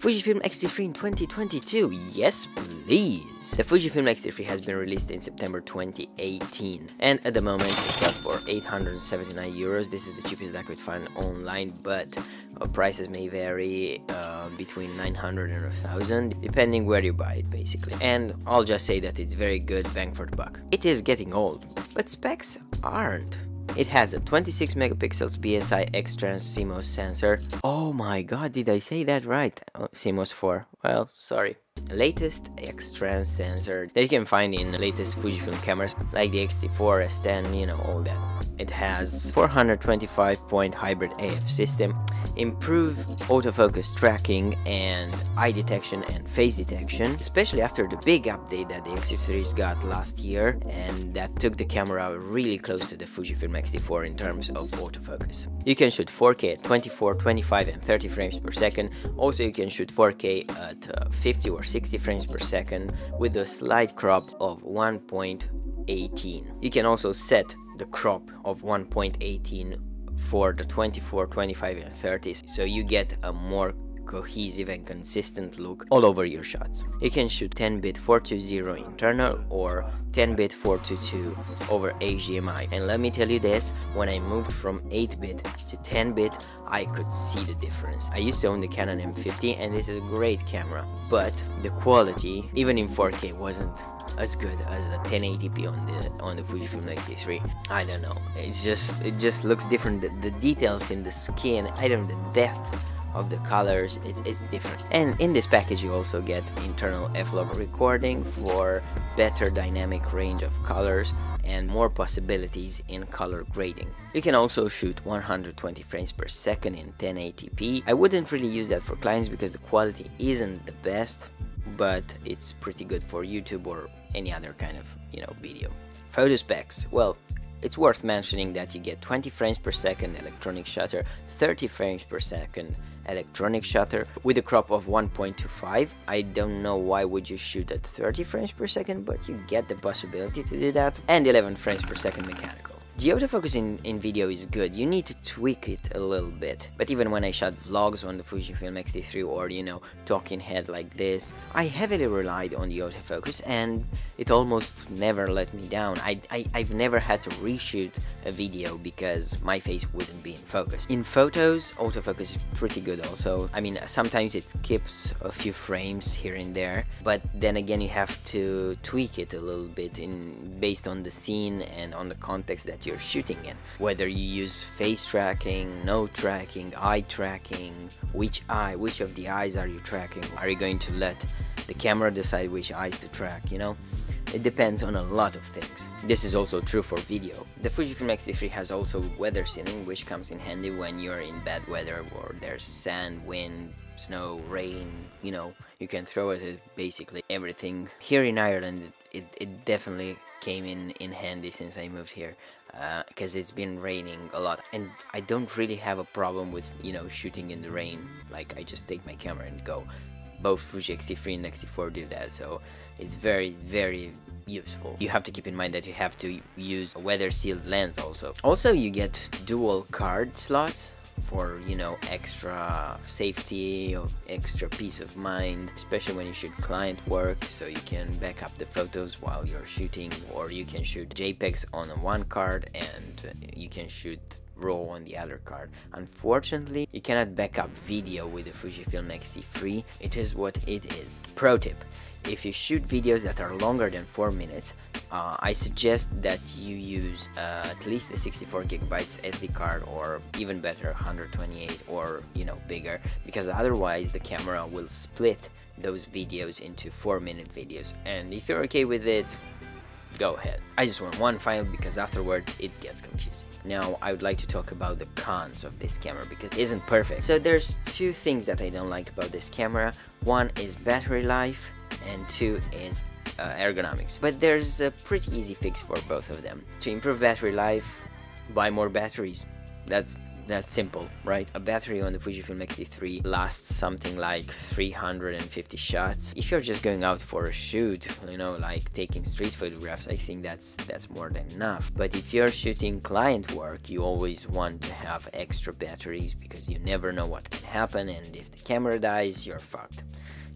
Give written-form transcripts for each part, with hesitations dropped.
Fujifilm X-T3 in 2022, yes please! The Fujifilm X-T3 has been released in September 2018 and at the moment it sells for 879 euros. This is the cheapest I could find online, but prices may vary between 900 and 1000 depending where you buy it basically. And I'll just say that it's very good bang for the buck. It is getting old, but specs aren't. It has a 26 megapixels BSI X-Trans CMOS sensor. Oh my god, did I say that right? Oh, CMOS 4. Well, sorry. Latest X-Trans sensor that you can find in the latest Fujifilm cameras like the X-T4, S10, you know, all that. It has 425-point hybrid AF system, improved autofocus tracking and eye detection and face detection, especially after the big update that the X-T3's got last year, and that took the camera really close to the Fujifilm X-T4 in terms of autofocus. You can shoot 4K at 24, 25 and 30 frames per second. Also you can shoot 4K at 50 or 60 frames per second with a slight crop of 1.18. You can also set the crop of 1.18 for the 24, 25 and 30s, so you get a more cohesive and consistent look all over your shots. You can shoot 10-bit 420 internal or 10-bit 422 over HDMI, and let me tell you this, when I moved from 8-bit to 10-bit I could see the difference. I used to own the Canon M50 and this is a great camera, but the quality even in 4K wasn't as good as the 1080p on the Fujifilm X-T3. I don't know, it just looks different. The details in the skin, I don't know, the depth of the colors, it's different. And in this package you also get internal f-log recording for better dynamic range of colors and more possibilities in color grading. You can also shoot 120 frames per second in 1080p. I wouldn't really use that for clients because the quality isn't the best, but it's pretty good for YouTube or any other kind of, you know, video. Photo specs, well, it's worth mentioning that you get 20 frames per second electronic shutter, 30 frames per second electronic shutter with a crop of 1.25. I don't know why would you shoot at 30 frames per second, but you get the possibility to do that, and 11 frames per second mechanical. The autofocus in video is good, you need to tweak it a little bit, but even when I shot vlogs on the Fujifilm X-T3 or, you know, talking head like this, I heavily relied on the autofocus and it almost never let me down. I've never had to reshoot a video because my face wouldn't be in focus. In photos, autofocus is pretty good also. I mean, sometimes it skips a few frames here and there, but then again you have to tweak it a little bit based on the scene and on the context that you're shooting in. Whether you use face tracking, nose tracking, eye tracking, which of the eyes are you tracking? Are you going to let the camera decide which eyes to track, you know? It depends on a lot of things. This is also true for video. The Fujifilm X-T3 has also weather sealing, which comes in handy when you're in bad weather or there's sand, wind, snow, rain, you know, you can throw it at basically everything. Here in Ireland it definitely came in handy since I moved here, because it's been raining a lot and I don't really have a problem with, you know, shooting in the rain. Like, I just take my camera and go. Both Fuji X-T3 and X-T4 do that, so it's very, very useful. You have to keep in mind that you have to use a weather sealed lens also. Also you get dual card slots for, you know, extra safety or extra peace of mind, especially when you shoot client work, so you can back up the photos while you're shooting, or you can shoot JPEGs on one card and you can shoot RAW on the other card. Unfortunately, you cannot back up video with the Fujifilm X-T3. It is what it is. Pro tip: if you shoot videos that are longer than 4 minutes, I suggest that you use at least a 64 gigabytes SD card, or even better 128 or, you know, bigger, because otherwise the camera will split those videos into 4-minute videos, and if you're okay with it, go ahead. I just want one file because afterwards it gets confusing. Now I would like to talk about the cons of this camera because it isn't perfect. So there's two things that I don't like about this camera. One is battery life and two is ergonomics. But there's a pretty easy fix for both of them. To improve battery life, buy more batteries. That's That's simple, right? A battery on the Fujifilm X3 lasts something like 350 shots. If you're just going out for a shoot, you know, like taking street photographs, I think that's more than enough. But if you're shooting client work, you always want to have extra batteries because you never know what can happen, and if the camera dies, you're fucked.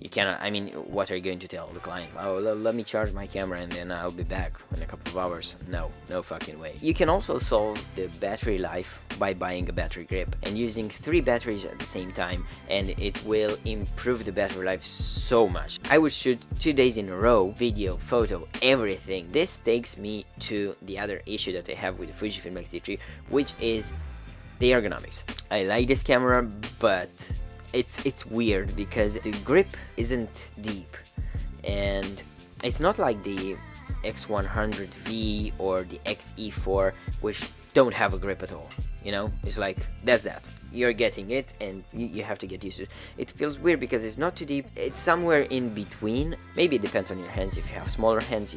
You cannot, I mean, what are you going to tell the client? Oh, let me charge my camera and then I'll be back in a couple of hours. No fucking way. You can also solve the battery life by buying a battery grip and using 3 batteries at the same time, and it will improve the battery life so much. I would shoot 2 days in a row, video, photo, everything. This takes me to the other issue that I have with the Fujifilm X3, which is the ergonomics. I like this camera, but it's weird because the grip isn't deep, and it's not like the X100V or the XE4, which don't have a grip at all. You know, it's like that's that. You're getting it, and you have to get used to it. It feels weird because it's not too deep. It's somewhere in between. Maybe it depends on your hands. If you have smaller hands,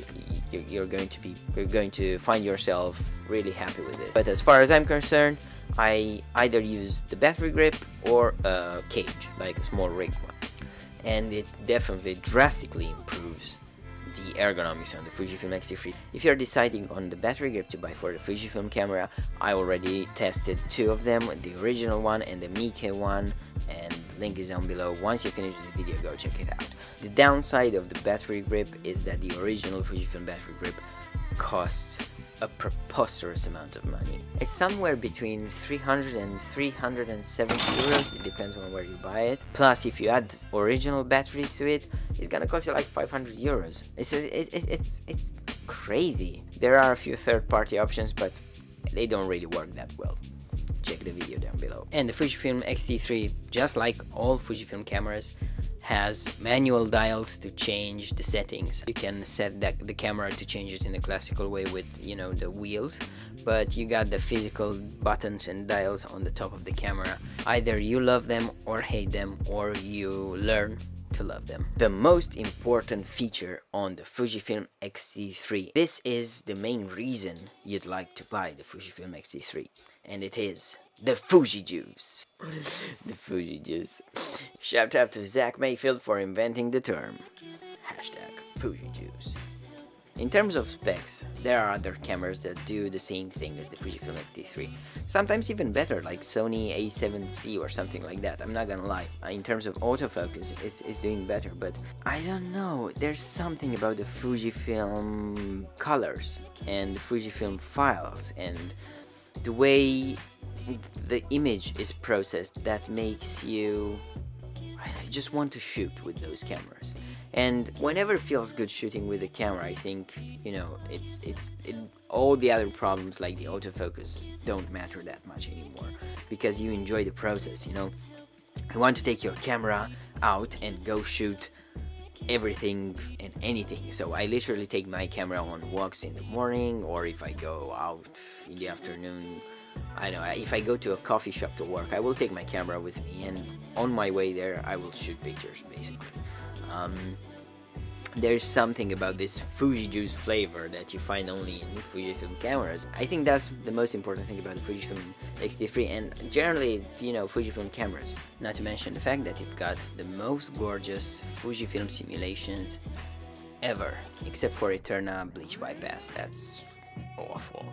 you're going to find yourself really happy with it. But as far as I'm concerned, I either use the battery grip or a cage, like a small rig one, and it definitely drastically improves the ergonomics on the Fujifilm X3. If you're deciding on the battery grip to buy for the Fujifilm camera, I already tested 2 of them, the original one and the Miike one, and link is down below. Once you finish this video, go check it out. The downside of the battery grip is that the original Fujifilm battery grip costs a preposterous amount of money. It's somewhere between 300 and 370 euros, it depends on where you buy it. Plus, if you add original batteries to it, it's gonna cost you like 500 euros. It's crazy. There are a few third-party options, but they don't really work that well. Check the video down below. And the Fujifilm X3, just like all Fujifilm cameras, has manual dials to change the settings. You can set the camera to change it in the classical way with, you know, the wheels, but you got the physical buttons and dials on the top of the camera. Either you love them or hate them, or you learn to love them. The most important feature on the Fujifilm X3, this is the main reason you'd like to buy the Fujifilm X3, and it is the Fuji juice. The Fuji juice. Shout out to Zach Mayfield for inventing the term. Hashtag Fuji juice. In terms of specs, there are other cameras that do the same thing as the Fujifilm X3. Sometimes even better, like Sony A7C or something like that, I'm not gonna lie. In terms of autofocus, it's doing better, but I don't know, there's something about the Fujifilm colors and the Fujifilm files and the way the image is processed that makes you just want to shoot with those cameras. And whenever it feels good shooting with a camera, I think, you know, all the other problems like the autofocus don't matter that much anymore, because you enjoy the process, you know. You want to take your camera out and go shoot everything and anything. So I literally take my camera on walks in the morning, or if I go out in the afternoon. I know, if I go to a coffee shop to work, I will take my camera with me, and on my way there I will shoot pictures basically. There's something about this Fuji juice flavor that you find only in Fujifilm cameras. I think that's the most important thing about the Fujifilm X3 and generally, you know, Fujifilm cameras. Not to mention the fact that you've got the most gorgeous Fujifilm simulations ever, except for Eterna Bleach Bypass. That's awful.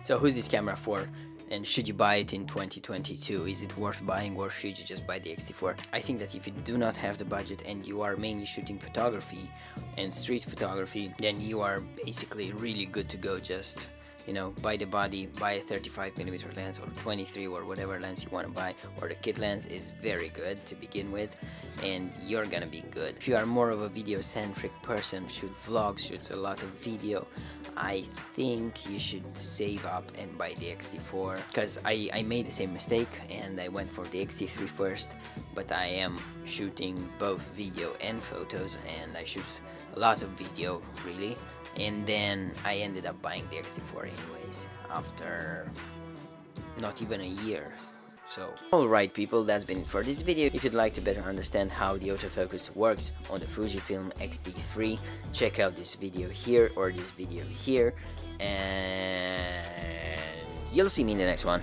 So who's this camera for? And should you buy it in 2022? Is it worth buying, or should you just buy the X3? I think that if you do not have the budget and you are mainly shooting photography and street photography, then you are basically really good to go. Just, you know, buy the body, buy a 35mm lens or 23 or whatever lens you want to buy, or the kit lens is very good to begin with, and you're gonna be good. If you are more of a video-centric person, shoot vlogs, shoots a lot of video, I think you should save up and buy the X3, because I made the same mistake and I went for the X3 first, but I am shooting both video and photos, and I shoot a lot of video really, and then I ended up buying the X3 anyways after not even a year. So, alright people, that's been it for this video. If you'd like to better understand how the autofocus works on the Fujifilm X3, check out this video here or this video here, and you'll see me in the next one.